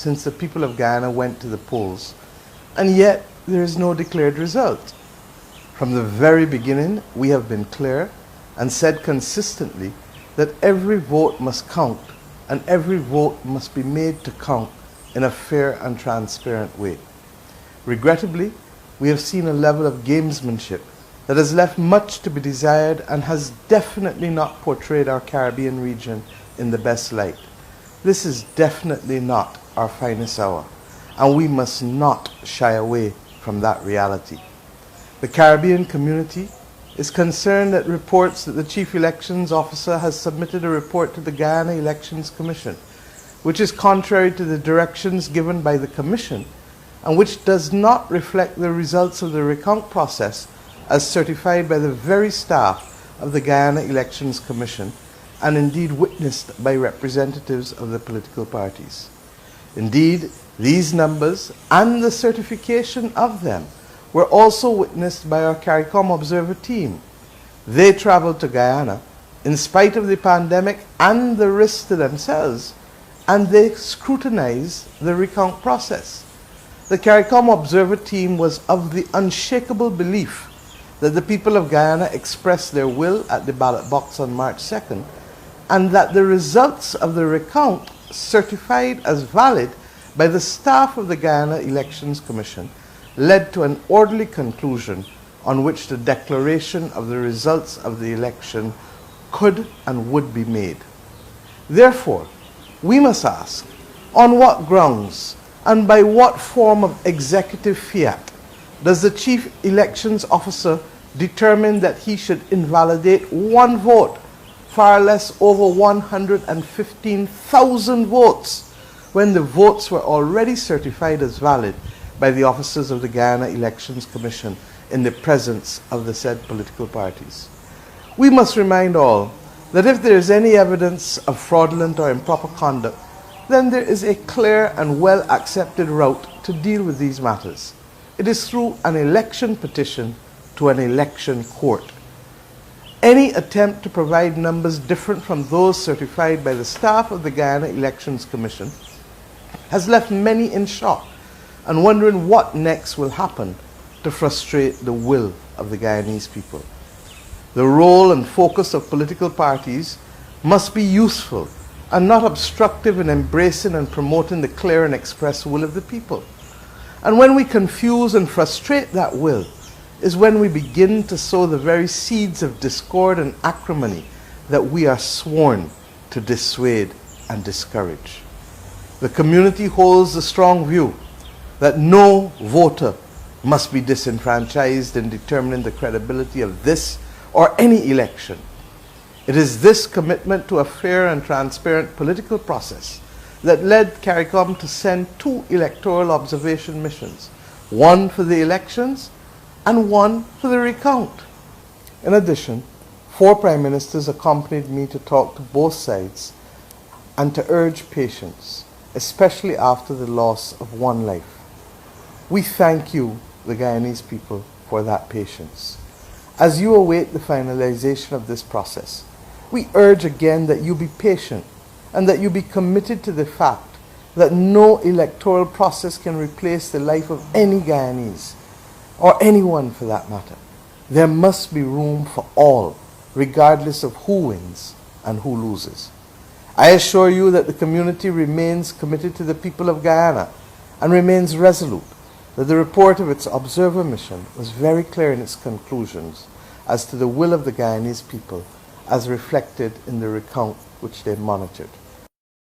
since the people of Guyana went to the polls, and yet there is no declared result. From the very beginning, we have been clear and said consistently that every vote must count, and every vote must be made to count in a fair and transparent way. Regrettably, we have seen a level of gamesmanship that has left much to be desired and has definitely not portrayed our Caribbean region in the best light. This is definitely not our finest hour, and we must not shy away from that reality. The Caribbean community is concerned at reports that the Chief Elections Officer has submitted a report to the Guyana Elections Commission, which is contrary to the directions given by the Commission and which does not reflect the results of the recount process as certified by the very staff of the Guyana Elections Commission and indeed witnessed by representatives of the political parties. Indeed, these numbers and the certification of them were also witnessed by our CARICOM observer team. They traveled to Guyana in spite of the pandemic and the risk to themselves, and they scrutinized the recount process. The CARICOM observer team was of the unshakable belief that the people of Guyana expressed their will at the ballot box on March 2nd, and that the results of the recount certified as valid by the staff of the Guyana Elections Commission led to an orderly conclusion on which the declaration of the results of the election could and would be made. Therefore, we must ask, on what grounds and by what form of executive fiat does the Chief Elections Officer determine that he should invalidate one vote, far less over 115,000 votes, when the votes were already certified as valid by the officers of the Guyana Elections Commission in the presence of the said political parties? We must remind all that if there is any evidence of fraudulent or improper conduct, then there is a clear and well-accepted route to deal with these matters. It is through an election petition to an election court. Any attempt to provide numbers different from those certified by the staff of the Guyana Elections Commission has left many in shock and wondering what next will happen to frustrate the will of the Guyanese people. The role and focus of political parties must be useful and not obstructive in embracing and promoting the clear and express will of the people. And when we confuse and frustrate that will is when we begin to sow the very seeds of discord and acrimony that we are sworn to dissuade and discourage. The community holds the strong view that no voter must be disenfranchised in determining the credibility of this or any election. It is this commitment to a fair and transparent political process that led CARICOM to send 2 electoral observation missions, one for the elections and one for the recount. In addition, 4 Prime Ministers accompanied me to talk to both sides and to urge patience, especially after the loss of one life. We thank you, the Guyanese people, for that patience. As you await the finalization of this process, we urge again that you be patient and that you be committed to the fact that no electoral process can replace the life of any Guyanese, or anyone for that matter. There must be room for all, regardless of who wins and who loses. I assure you that the community remains committed to the people of Guyana and remains resolute that the report of its observer mission was very clear in its conclusions as to the will of the Guyanese people as reflected in the recount which they monitored.